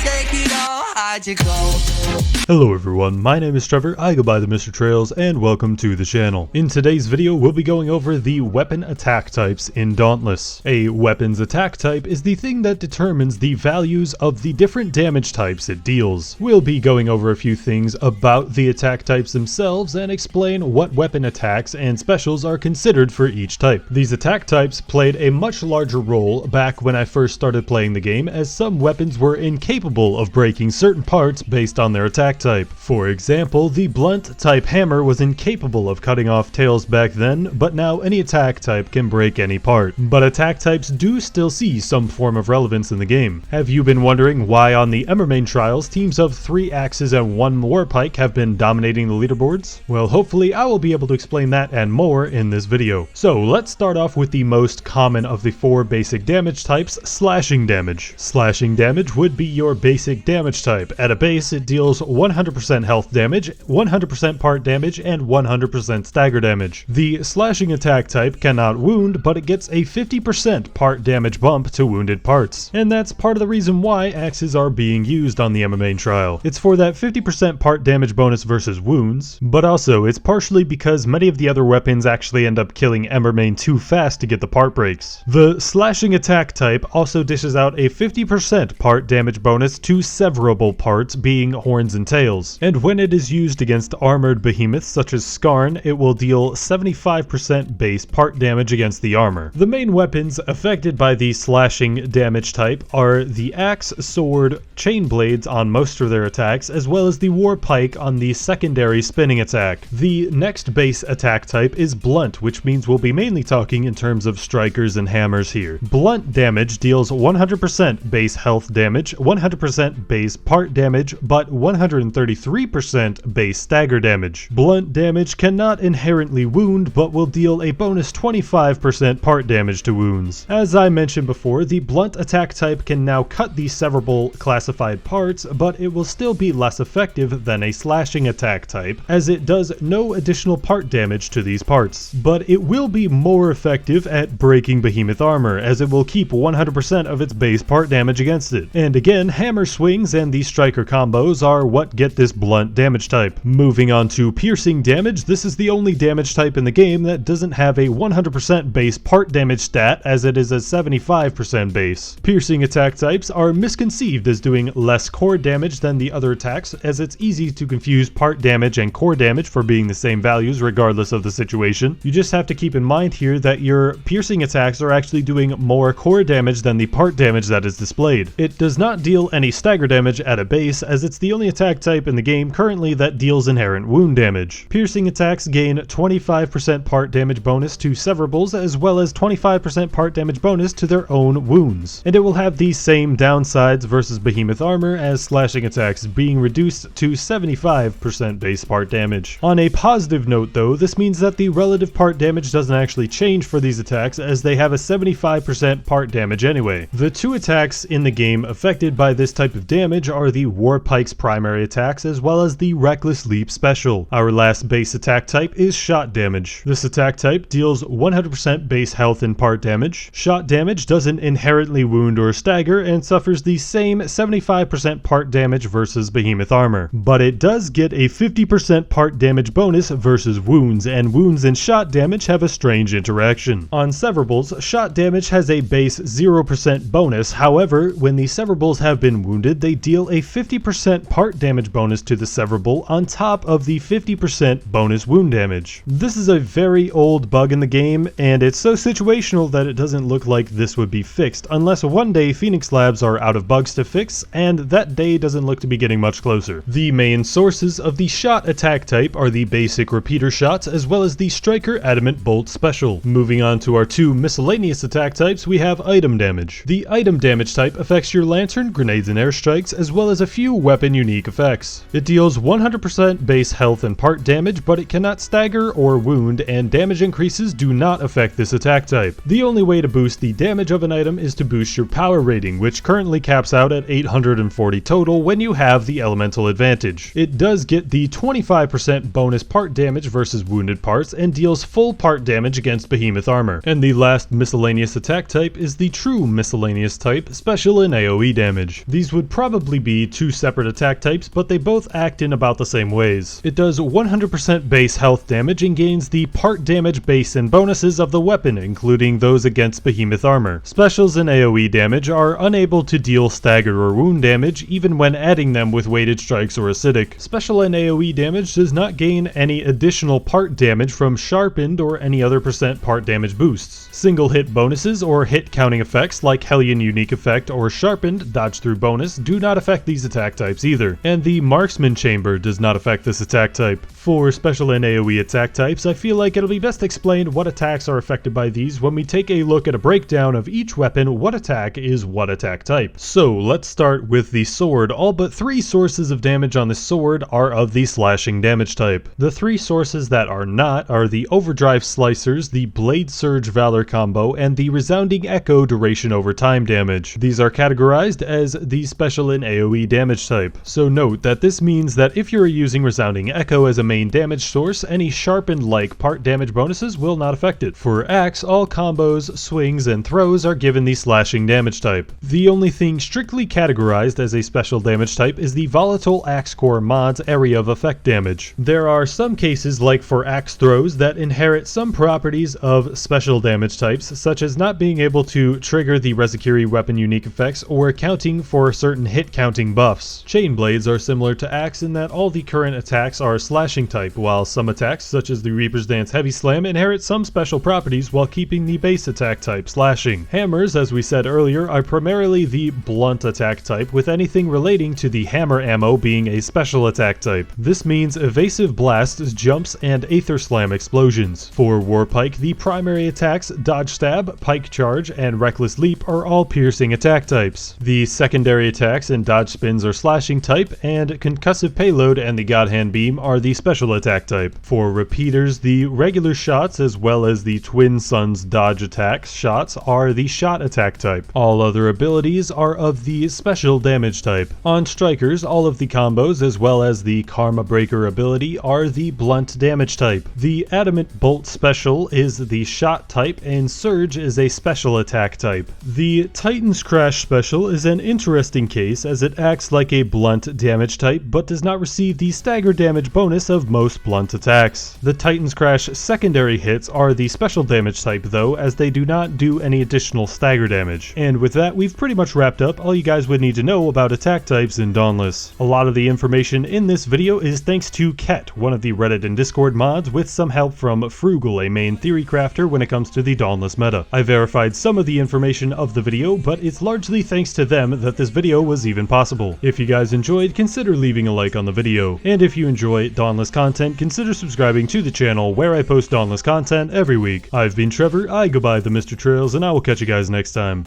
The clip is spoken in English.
take it all, how'd you go? Hello everyone, my name is Trevor, I go by the Mr. Trails, and welcome to the channel. In today's video, we'll be going over the weapon attack types in Dauntless. A weapon's attack type is the thing that determines the values of the different damage types it deals. We'll be going over a few things about the attack types themselves and explain what weapon attacks and specials are considered for each type. These attack types played a much larger role back when I first started playing the game, as some weapons were incapable of breaking certain parts based on their attack type. For example, the blunt type hammer was incapable of cutting off tails back then, but now any attack type can break any part. But attack types do still see some form of relevance in the game. Have you been wondering why on the Emmermain trials teams of 3 axes and 1 war pike have been dominating the leaderboards? Well, hopefully I will be able to explain that and more in this video. So let's start off with the most common of the 4 basic damage types, slashing damage. Slashing damage would be your basic damage type. At a base, it deals 100% health damage, 100% part damage, and 100% stagger damage. The slashing attack type cannot wound, but it gets a 50% part damage bump to wounded parts. And that's part of the reason why axes are being used on the Emmermain trial. It's for that 50% part damage bonus versus wounds, but also it's partially because many of the other weapons actually end up killing Emmermain too fast to get the part breaks. The slashing attack type also dishes out a 50% part damage bonus to severable parts, being horns and tails. And when it is used against armored behemoths such as Skarn, it will deal 75% base part damage against the armor. The main weapons affected by the slashing damage type are the axe, sword, chain blades on most of their attacks, as well as the war pike on the secondary spinning attack. The next base attack type is blunt, which means we'll be mainly talking in terms of strikers and hammers here. Blunt damage deals 100% base health damage, 100% base part damage, but 133% base stagger damage. Blunt damage cannot inherently wound, but will deal a bonus 25% part damage to wounds. As I mentioned before, the blunt attack type can now cut the severable classified parts, but it will still be less effective than a slashing attack type, as it does no additional part damage to these parts. But it will be more effective at breaking behemoth armor, as it will keep 100% of its base part damage against it. And again, hammer swings and the striker combos are what get this blunt damage type. Moving on to piercing damage, this is the only damage type in the game that doesn't have a 100% base part damage stat, as it is a 75% base. Piercing attack types are misconceived as doing less core damage than the other attacks, as it's easy to confuse part damage and core damage for being the same values regardless of the situation. You just have to keep in mind here that your piercing attacks are actually doing more core damage than the part damage that is displayed. It does not deal any stagger damage at a base, as it's the only attack type in the game currently that deals inherent wound damage. Piercing attacks gain 25% part damage bonus to severables, as well as 25% part damage bonus to their own wounds. And it will have the same downsides versus behemoth armor as slashing attacks, being reduced to 75% base part damage. On a positive note though, this means that the relative part damage doesn't actually change for these attacks, as they have a 75% part damage anyway. The 2 attacks in the game affected by this type of damage are the war pike's primary attacks, as well as the reckless leap special. Our last base attack type is shot damage. This attack type deals 100% base health and part damage. Shot damage doesn't inherently wound or stagger, and suffers the same 75% part damage versus behemoth armor. But it does get a 50% part damage bonus versus wounds, and wounds and shot damage have a strange interaction. On severables, shot damage has a base 0% bonus, however, when the severables have been wounded, they deal a 50% part damage bonus to the severable on top of the 50% bonus wound damage. This is a very old bug in the game, and it's so situational that it doesn't look like this would be fixed, unless one day Phoenix Labs are out of bugs to fix, and that day doesn't look to be getting much closer. The main sources of the shot attack type are the basic repeater shots, as well as the striker adamant bolt special. Moving on to our 2 miscellaneous attack types, we have item damage. The item damage type affects your lantern, grenades and airstrikes, as well as as a few weapon unique effects. It deals 100% base health and part damage, but it cannot stagger or wound, and damage increases do not affect this attack type. The only way to boost the damage of an item is to boost your power rating, which currently caps out at 840 total when you have the elemental advantage. It does get the 25% bonus part damage versus wounded parts and deals full part damage against behemoth armor. And the last miscellaneous attack type is the true miscellaneous type, special and AoE damage. These would probably be two separate attack types, but they both act in about the same ways. It does 100% base health damage and gains the part damage base and bonuses of the weapon, including those against behemoth armor. Specials and AoE damage are unable to deal stagger or wound damage even when adding them with weighted strikes or acidic. Special and AoE damage does not gain any additional part damage from sharpened or any other percent part damage boosts. Single hit bonuses or hit counting effects like Hellion unique effect or sharpened dodge through bonus do not affect these attack types either, and the marksman chamber does not affect this attack type. For special and AoE attack types, I feel like it'll be best explained what attacks are affected by these when we take a look at a breakdown of each weapon, what attack is what attack type. So let's start with the sword. All but 3 sources of damage on the sword are of the slashing damage type. The 3 sources that are not are the overdrive slicers, the blade surge valor combo, and the resounding echo duration over time damage. These are categorized as the special and AoE damage type. So note that this means that if you're using resounding echo as a main damage source, any sharpened like part damage bonuses will not affect it. For axe, all combos, swings, and throws are given the slashing damage type. The only thing strictly categorized as a special damage type is the volatile axe core mod's area of effect damage. There are some cases, like for axe throws, that inherit some properties of special damage types, such as not being able to trigger the Rezakiri weapon unique effects or accounting for certain hit counting buffs. Chain blades are similar to axe in that all the current attacks are slashing type, while some attacks, such as the Reaper's Dance Heavy Slam, inherit some special properties while keeping the base attack type slashing. Hammers, as we said earlier, are primarily the blunt attack type, with anything relating to the hammer ammo being a special attack type. This means evasive blasts, jumps, and aether slam explosions. For War Pike, the primary attacks dodge stab, pike charge, and reckless leap are all piercing attack types. The secondary attacks and dodge spins are slashing type, and concussive payload and the God Hand Beam are the special attack type. For repeaters, the regular shots as well as the Twin Suns dodge attacks shots are the shot attack type. All other abilities are of the special damage type. On strikers, all of the combos as well as the Karma Breaker ability are the blunt damage type. The Adamant Bolt special is the shot type, and Surge is a special attack type. The Titan's Crash special is an interesting case as it acts like a blunt damage type but does not receive the stagger damage bonus of most blunt attacks. The Titan's Crash secondary hits are the special damage type though, as they do not do any additional stagger damage. And with that, we've pretty much wrapped up all you guys would need to know about attack types in Dauntless. A lot of the information in this video is thanks to Ket, one of the Reddit and Discord mods, with some help from Frugal, a main theory crafter when it comes to the Dauntless meta. I verified some of the information of the video, but it's largely thanks to them that this video was even possible. If you guys enjoyed, consider leaving a like on the video. And if you enjoy Dauntless content, consider subscribing to the channel where I post Dauntless content every week. I've been Trevor, I go by the Mr. Trails, and I will catch you guys next time.